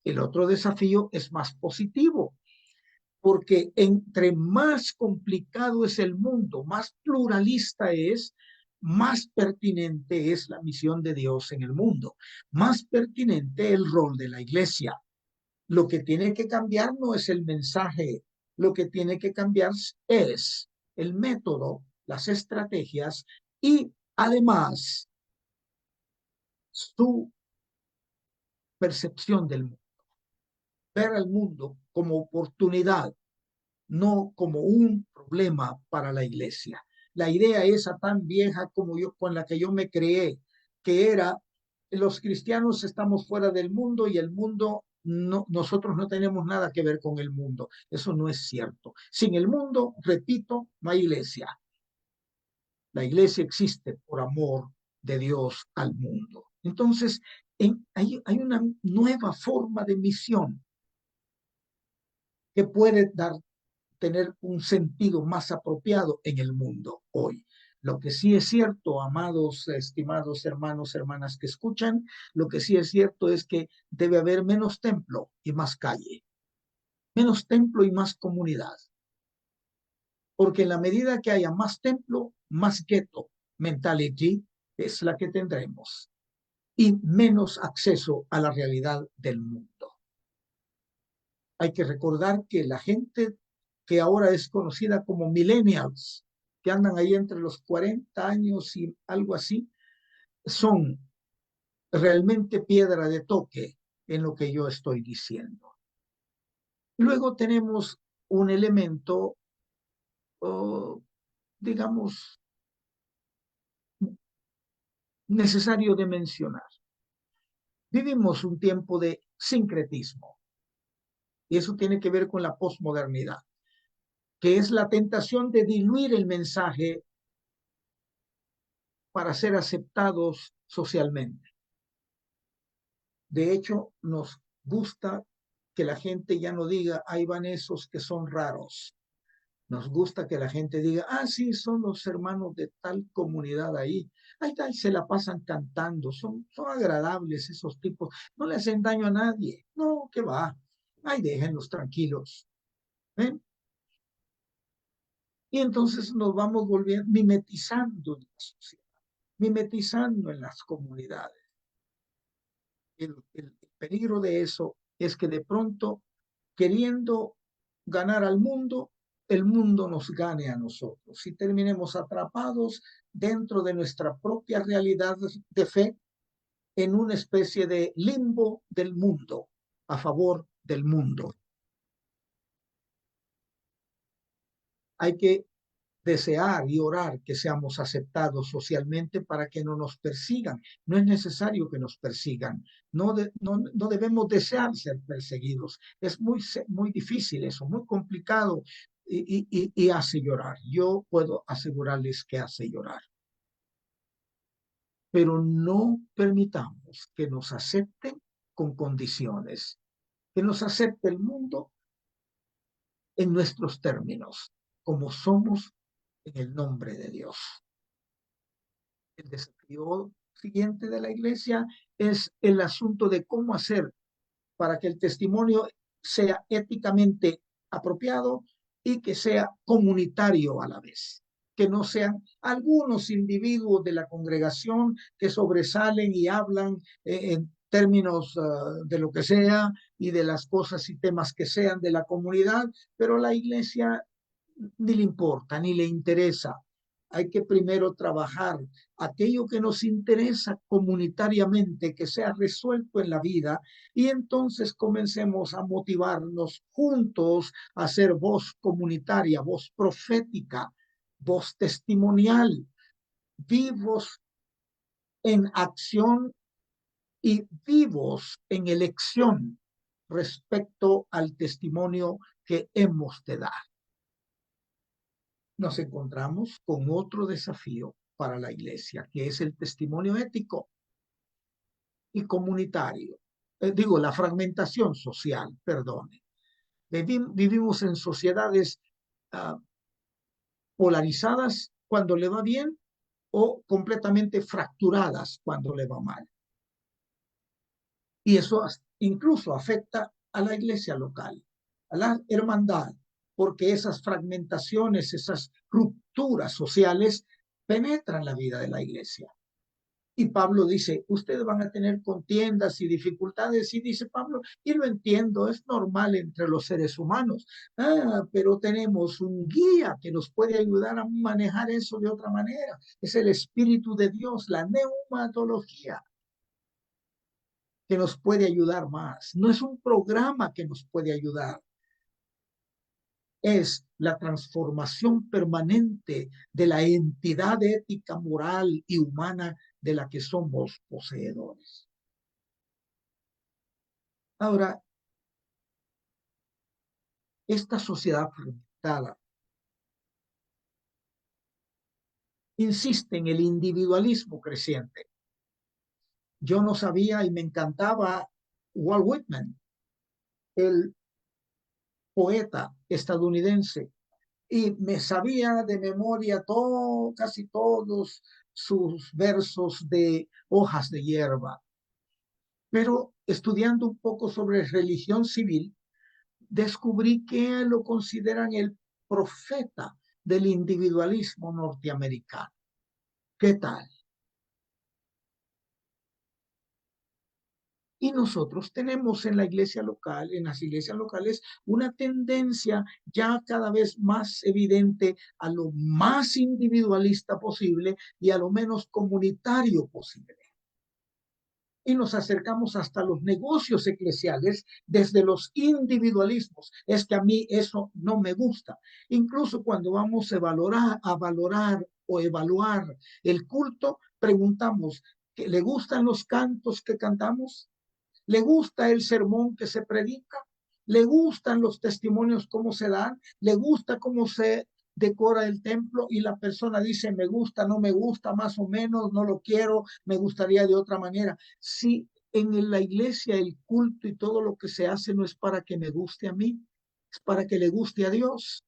S2: el otro desafío es más positivo, porque entre más complicado es el mundo, más pluralista es, más pertinente es la misión de Dios en el mundo, más pertinente el rol de la iglesia. Lo que tiene que cambiar no es el mensaje, lo que tiene que cambiar es el método, las estrategias y además su percepción del mundo. Ver al mundo como oportunidad, no como un problema para la iglesia. La idea esa tan vieja como yo, con la que yo me creé, que era los cristianos estamos fuera del mundo y el mundo no, nosotros no tenemos nada que ver con el mundo. Eso no es cierto. Sin el mundo, repito, no hay iglesia. La iglesia existe por amor de Dios al mundo. Entonces, hay una nueva forma de misión que puede tener un sentido más apropiado en el mundo hoy. Lo que sí es cierto, amados, estimados hermanos, hermanas que escuchan, lo que sí es cierto es que debe haber menos templo y más calle, menos templo y más comunidad. Porque en la medida que haya más templo, más ghetto mentality es la que tendremos y menos acceso a la realidad del mundo. Hay que recordar que la gente que ahora es conocida como millennials, que andan ahí entre los 40 años y algo así, son realmente piedra de toque en lo que yo estoy diciendo. Luego tenemos un elemento, digamos, necesario de mencionar. Vivimos un tiempo de sincretismo y eso tiene que ver con la posmodernidad, que es la tentación de diluir el mensaje para ser aceptados socialmente. De hecho, nos gusta que la gente ya no diga, ahí van esos que son raros. Nos gusta que la gente diga, sí, son los hermanos de tal comunidad ahí. Ahí tal, se la pasan cantando, son agradables esos tipos, no le hacen daño a nadie. No, ¿qué va? Ahí déjenlos tranquilos. ¿Ven? Y entonces nos vamos volviendo, mimetizando la sociedad. mimetizando en las comunidades. El peligro de eso es que de pronto, queriendo ganar al mundo, el mundo nos gane a nosotros y terminemos atrapados dentro de nuestra propia realidad de fe en una especie de limbo del mundo, a favor del mundo. Hay que desear y orar que seamos aceptados socialmente para que no nos persigan. No es necesario que nos persigan. No debemos desear ser perseguidos. Es muy difícil eso, muy complicado y hace llorar. Yo puedo asegurarles que hace llorar. Pero no permitamos que nos acepten con condiciones, que nos acepte el mundo en nuestros términos, como somos en el nombre de Dios. El desafío siguiente de la iglesia es el asunto de cómo hacer para que el testimonio sea éticamente apropiado y que sea comunitario a la vez. Que no sean algunos individuos de la congregación que sobresalen y hablan en términos de lo que sea y de las cosas y temas que sean de la comunidad, pero la iglesia ni le importa, ni le interesa. Hay que primero trabajar aquello que nos interesa comunitariamente, que sea resuelto en la vida, y entonces comencemos a motivarnos juntos a ser voz comunitaria, voz profética, voz testimonial, vivos en acción y vivos en elección respecto al testimonio que hemos de dar. Nos encontramos con otro desafío para la iglesia, que es el testimonio ético y comunitario. Digo, la fragmentación social, perdone. Vivimos en sociedades polarizadas cuando le va bien o completamente fracturadas cuando le va mal. Y eso incluso afecta a la iglesia local, a la hermandad, porque esas fragmentaciones, esas rupturas sociales penetran la vida de la iglesia. Y Pablo dice, ustedes van a tener contiendas y dificultades, y dice Pablo, y lo entiendo, es normal entre los seres humanos, pero tenemos un guía que nos puede ayudar a manejar eso de otra manera. Es el Espíritu de Dios, la neumatología, que nos puede ayudar más. No es un programa que nos puede ayudar. Es la transformación permanente de la entidad ética, moral y humana de la que somos poseedores. Ahora, esta sociedad fragmentada insiste en el individualismo creciente. Yo no sabía y me encantaba Walt Whitman, el poeta estadounidense, y me sabía de memoria casi todos sus versos de Hojas de Hierba. Pero estudiando un poco sobre religión civil, descubrí que lo consideran el profeta del individualismo norteamericano. ¿Qué tal? Y nosotros tenemos en la iglesia local, en las iglesias locales, una tendencia ya cada vez más evidente a lo más individualista posible y a lo menos comunitario posible. Y nos acercamos hasta los negocios eclesiales desde los individualismos. Es que a mí eso no me gusta. Incluso cuando vamos a valorar o evaluar el culto, preguntamos, ¿le gustan los cantos que cantamos? ¿Le gusta el sermón que se predica? ¿Le gustan los testimonios cómo se dan? ¿Le gusta cómo se decora el templo? Y la persona dice, me gusta, no me gusta, más o menos, no lo quiero, me gustaría de otra manera. Si en la iglesia el culto y todo lo que se hace no es para que me guste a mí, es para que le guste a Dios.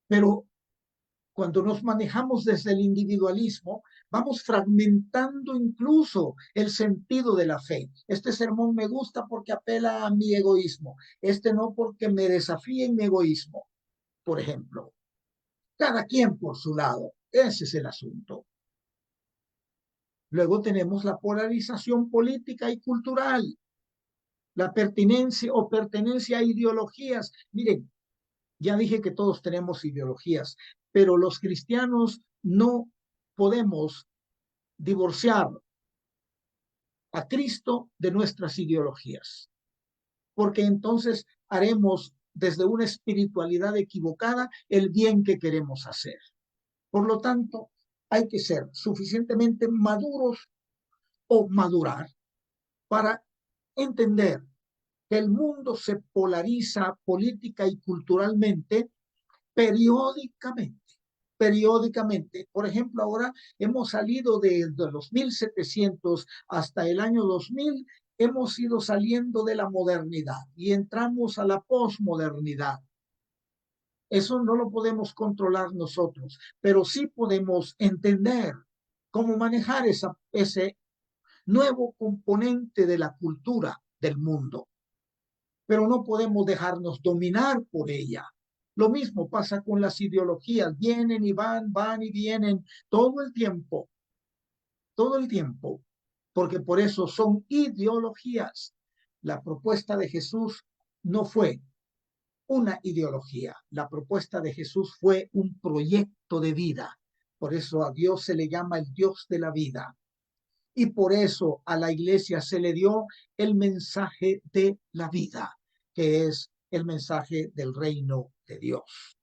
S2: Pero cuando nos manejamos desde el individualismo, vamos fragmentando incluso el sentido de la fe. Este sermón me gusta porque apela a mi egoísmo, este no porque me desafíe en mi egoísmo, por ejemplo. Cada quien por su lado. Ese es el asunto. Luego tenemos la polarización política y cultural, la pertinencia o pertenencia a ideologías. Miren, ya dije que todos tenemos ideologías, pero los cristianos no podemos divorciar a Cristo de nuestras ideologías, porque entonces haremos desde una espiritualidad equivocada el bien que queremos hacer. Por lo tanto, hay que ser suficientemente maduros o madurar para entender que el mundo se polariza política y culturalmente periódicamente. Periódicamente. Por ejemplo, ahora hemos salido de los 1700 hasta el año 2000, hemos ido saliendo de la modernidad y entramos a la posmodernidad. Eso no lo podemos controlar nosotros, pero sí podemos entender cómo manejar ese nuevo componente de la cultura del mundo, pero no podemos dejarnos dominar por ella. Lo mismo pasa con las ideologías, vienen y van, van y vienen todo el tiempo, porque por eso son ideologías. La propuesta de Jesús no fue una ideología, la propuesta de Jesús fue un proyecto de vida. Por eso a Dios se le llama el Dios de la vida. Y por eso a la iglesia se le dio el mensaje de la vida, que es el mensaje del reino de Dios.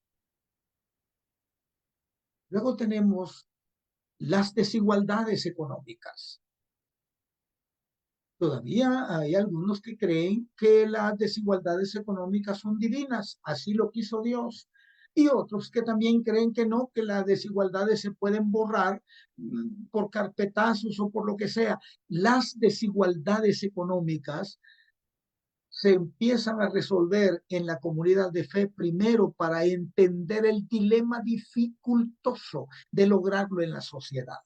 S2: Luego tenemos las desigualdades económicas. Todavía hay algunos que creen que las desigualdades económicas son divinas, así lo quiso Dios. Y otros que también creen que no, que las desigualdades se pueden borrar por carpetazos o por lo que sea. Las desigualdades económicas se empiezan a resolver en la comunidad de fe primero para entender el dilema dificultoso de lograrlo en la sociedad.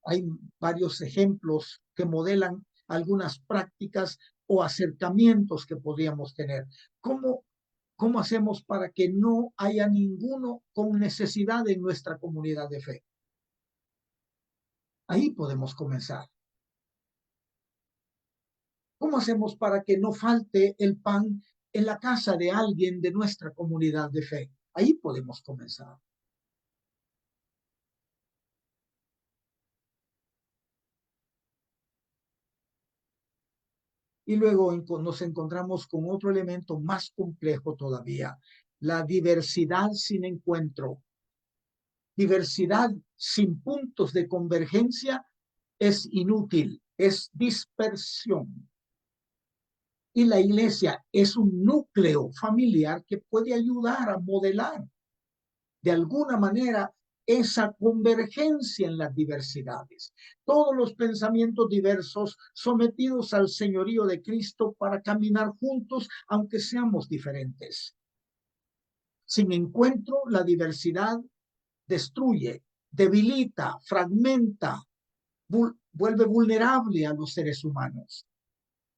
S2: Hay varios ejemplos que modelan algunas prácticas o acercamientos que podríamos tener. ¿Cómo hacemos para que no haya ninguno con necesidad en nuestra comunidad de fe? Ahí podemos comenzar. ¿Cómo hacemos para que no falte el pan en la casa de alguien de nuestra comunidad de fe? Ahí podemos comenzar. Y luego nos encontramos con otro elemento más complejo todavía, la diversidad sin encuentro. Diversidad sin puntos de convergencia es inútil, es dispersión. Y la iglesia es un núcleo familiar que puede ayudar a modelar de alguna manera esa convergencia en las diversidades. Todos los pensamientos diversos sometidos al señorío de Cristo para caminar juntos, aunque seamos diferentes. Sin encuentro, la diversidad destruye, debilita, fragmenta, vuelve vulnerable a los seres humanos.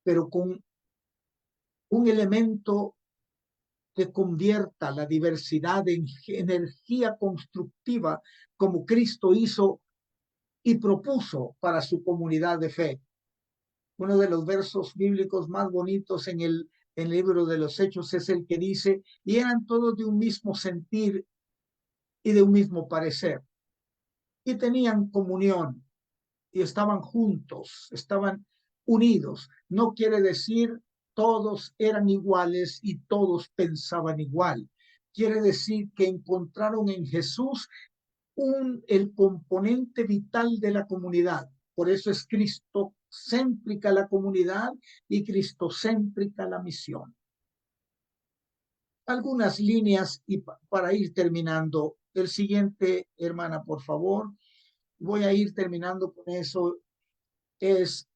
S2: Pero con un elemento que convierta la diversidad en energía constructiva, como Cristo hizo y propuso para su comunidad de fe. Uno de los versos bíblicos más bonitos en el libro de los Hechos es el que dice, y eran todos de un mismo sentir y de un mismo parecer, y tenían comunión, y estaban juntos, estaban unidos. No quiere decir todos eran iguales y todos pensaban igual. Quiere decir que encontraron en Jesús el componente vital de la comunidad. Por eso es cristocéntrica la comunidad y cristocéntrica la misión. Algunas líneas y para ir terminando. El siguiente, hermana, por favor. Voy a ir terminando con eso. Es,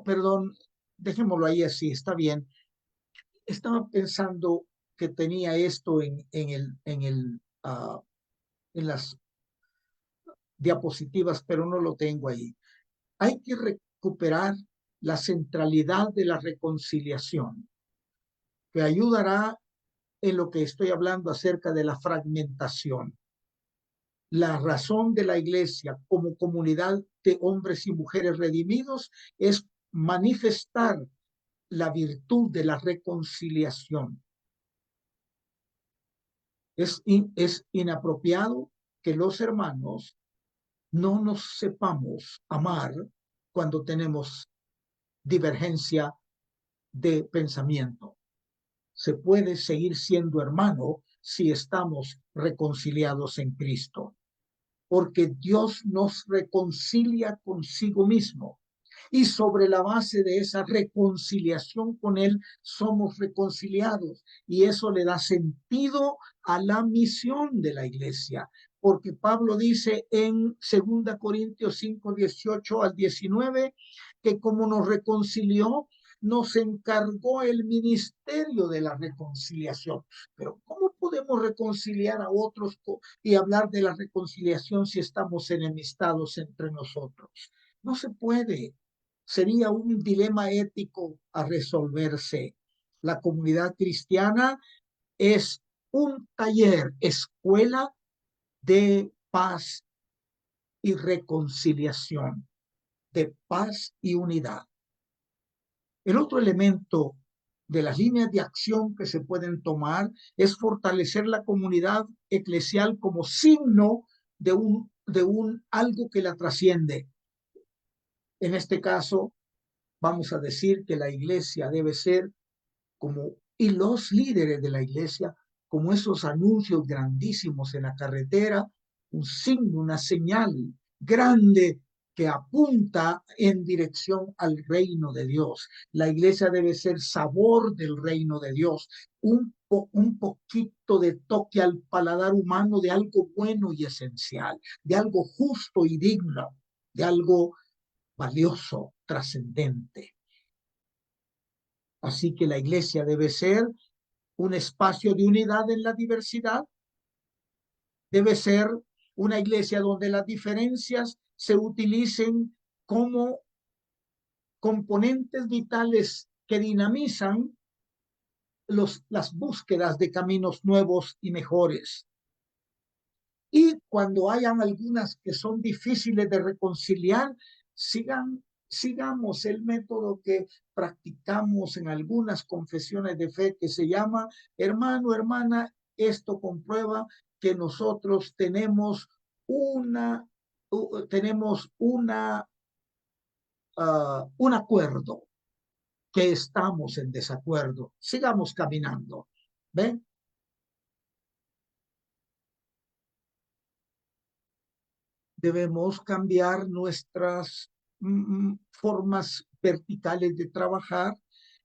S2: perdón, dejémoslo ahí así, está bien. Estaba pensando que tenía esto en las diapositivas, pero no lo tengo ahí. Hay que recuperar la centralidad de la reconciliación, que ayudará en lo que estoy hablando acerca de la fragmentación. La razón de la iglesia como comunidad de hombres y mujeres redimidos es manifestar la virtud de la reconciliación. Es inapropiado que los hermanos no nos sepamos amar cuando tenemos divergencia de pensamiento. Se puede seguir siendo hermano si estamos reconciliados en Cristo, porque Dios nos reconcilia consigo mismo. Y sobre la base de esa reconciliación con Él, somos reconciliados. Y eso le da sentido a la misión de la iglesia. Porque Pablo dice en 2 Corintios 5, 18 al 19, que como nos reconcilió, nos encargó el ministerio de la reconciliación. Pero ¿cómo podemos reconciliar a otros y hablar de la reconciliación si estamos enemistados entre nosotros? No se puede. Sería un dilema ético a resolverse. La comunidad cristiana es un taller, escuela de paz y reconciliación, de paz y unidad. El otro elemento de las líneas de acción que se pueden tomar es fortalecer la comunidad eclesial como signo de un algo que la trasciende. En este caso, vamos a decir que la iglesia debe ser como, y los líderes de la iglesia, como esos anuncios grandísimos en la carretera, un signo, una señal grande que apunta en dirección al reino de Dios. La iglesia debe ser sabor del reino de Dios, un poquito de toque al paladar humano de algo bueno y esencial, de algo justo y digno, de algo valioso, trascendente. Así que la iglesia debe ser un espacio de unidad en la diversidad, debe ser una iglesia donde las diferencias se utilicen como componentes vitales que dinamizan las búsquedas de caminos nuevos y mejores. Y cuando hayan algunas que son difíciles de reconciliar, sigamos el método que practicamos en algunas confesiones de fe que se llama, hermano, hermana, esto comprueba que nosotros tenemos un acuerdo, que estamos en desacuerdo. Sigamos caminando. ¿Ven? Debemos cambiar nuestras formas verticales de trabajar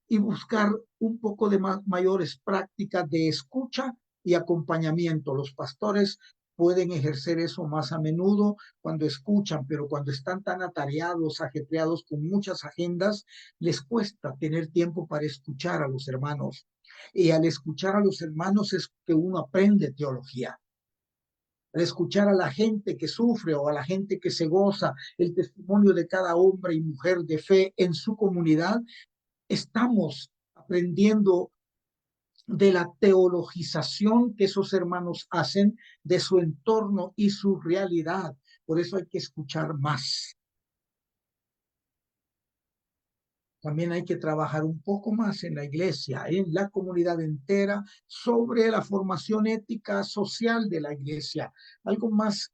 S2: y buscar un poco de mayores prácticas de escucha y acompañamiento. Los pastores pueden ejercer eso más a menudo cuando escuchan, pero cuando están tan atareados, ajetreados con muchas agendas, les cuesta tener tiempo para escuchar a los hermanos. Y al escuchar a los hermanos es que uno aprende teología. Al escuchar a la gente que sufre o a la gente que se goza, el testimonio de cada hombre y mujer de fe en su comunidad, estamos aprendiendo de la teologización que esos hermanos hacen de su entorno y su realidad. Por eso hay que escuchar más. También hay que trabajar un poco más en la iglesia, en la comunidad entera, sobre la formación ética social de la iglesia. Algo más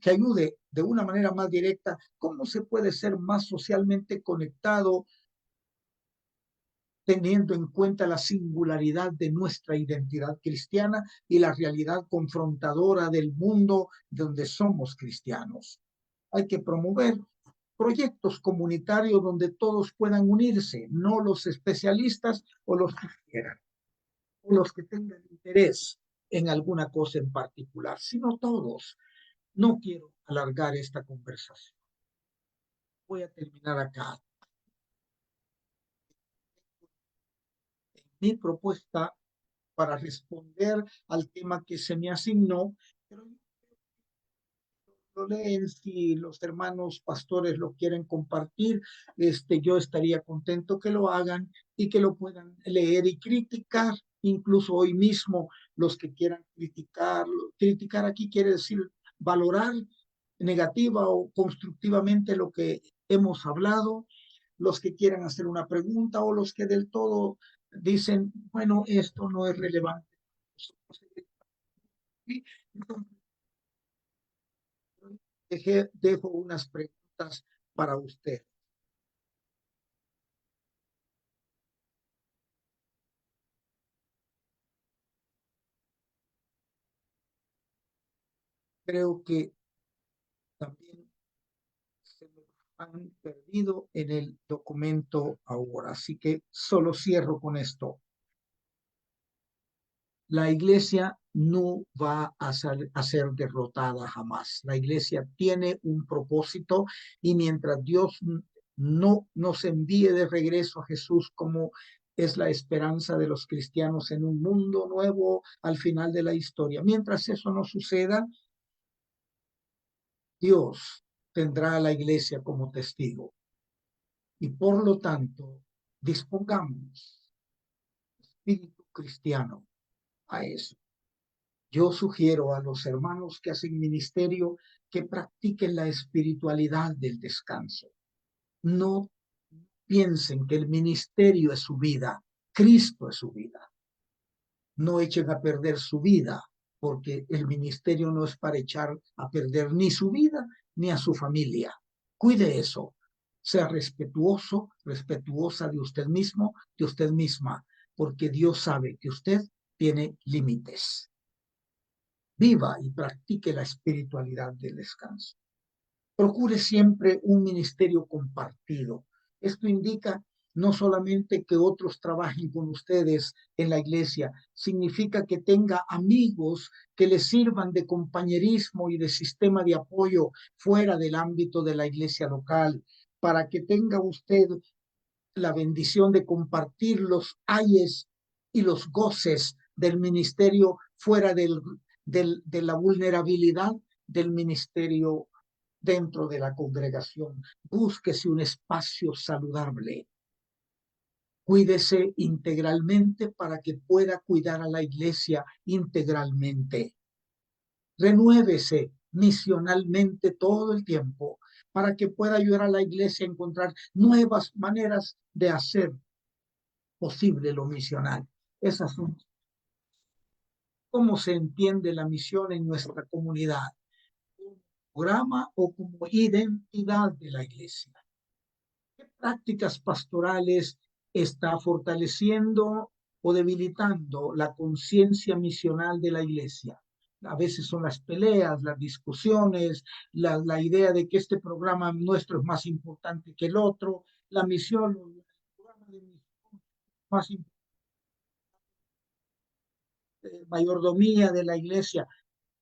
S2: que ayude de una manera más directa, cómo se puede ser más socialmente conectado, teniendo en cuenta la singularidad de nuestra identidad cristiana y la realidad confrontadora del mundo donde somos cristianos. Hay que promover proyectos comunitarios donde todos puedan unirse, no los especialistas o los que quieran, o los que tengan interés en alguna cosa en particular, sino todos. No quiero alargar esta conversación. Voy a terminar acá. Mi propuesta para responder al tema que se me asignó, pero lo leen si los hermanos pastores lo quieren compartir, yo estaría contento que lo hagan y que lo puedan leer y criticar incluso hoy mismo los que quieran criticar aquí quiere decir valorar negativa o constructivamente lo que hemos hablado, los que quieran hacer una pregunta o los que del todo dicen, bueno, esto no es relevante. Dejo unas preguntas para usted. Creo que también se me han perdido en el documento ahora, así que solo cierro con esto. La iglesia no va a ser derrotada jamás. La iglesia tiene un propósito y mientras Dios no nos envíe de regreso a Jesús como es la esperanza de los cristianos en un mundo nuevo al final de la historia. Mientras eso no suceda, Dios tendrá a la iglesia como testigo. Y por lo tanto, dispongamos espíritu cristiano a eso. Yo sugiero a los hermanos que hacen ministerio que practiquen la espiritualidad del descanso. No piensen que el ministerio es su vida, Cristo es su vida. No echen a perder su vida, porque el ministerio no es para echar a perder ni su vida ni a su familia. Cuide eso. Sea respetuoso, respetuosa de usted mismo, de usted misma, porque Dios sabe que usted tiene límites. Viva y practique la espiritualidad del descanso. Procure siempre un ministerio compartido. Esto indica no solamente que otros trabajen con ustedes en la iglesia, significa que tenga amigos que le sirvan de compañerismo y de sistema de apoyo fuera del ámbito de la iglesia local, para que tenga usted la bendición de compartir los ayes y los goces del ministerio fuera de la vulnerabilidad del ministerio dentro de la congregación. Búsquese un espacio saludable. Cuídese integralmente para que pueda cuidar a la iglesia integralmente. Renuévese misionalmente todo el tiempo para que pueda ayudar a la iglesia a encontrar nuevas maneras de hacer posible lo misional. Esas son cómo se entiende la misión en nuestra comunidad, como programa o como identidad de la iglesia. ¿Qué prácticas pastorales está fortaleciendo o debilitando la conciencia misional de la iglesia? A veces son las peleas, las discusiones, la idea de que este programa nuestro es más importante que el otro, la misión, el programa de misión más importante, mayordomía de la iglesia.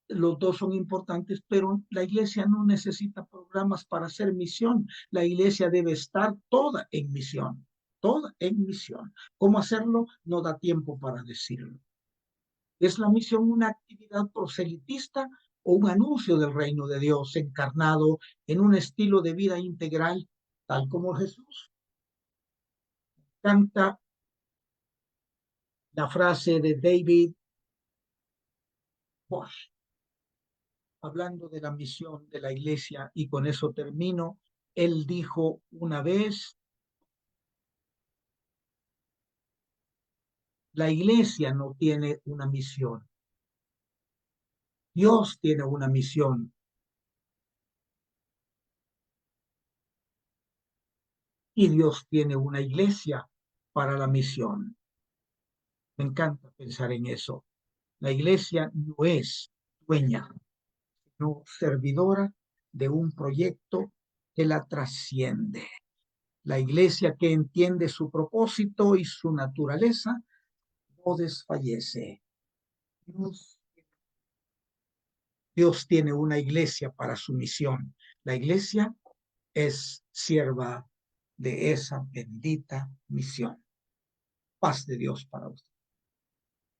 S2: Los dos son importantes, pero la iglesia no necesita programas para hacer misión. La iglesia debe estar toda en misión, toda en misión. ¿Cómo hacerlo? No da tiempo para decirlo. ¿Es la misión una actividad proselitista o un anuncio del reino de Dios encarnado en un estilo de vida integral, tal como Jesús? Canta la frase de David Bosch, hablando de la misión de la iglesia, y con eso termino. Él dijo una vez, la iglesia no tiene una misión. Dios tiene una misión. Y Dios tiene una iglesia para la misión. Me encanta pensar en eso. La iglesia no es dueña, sino servidora de un proyecto que la trasciende. La iglesia que entiende su propósito y su naturaleza no desfallece. Dios tiene una iglesia para su misión. La iglesia es sierva de esa bendita misión. Paz de Dios para usted.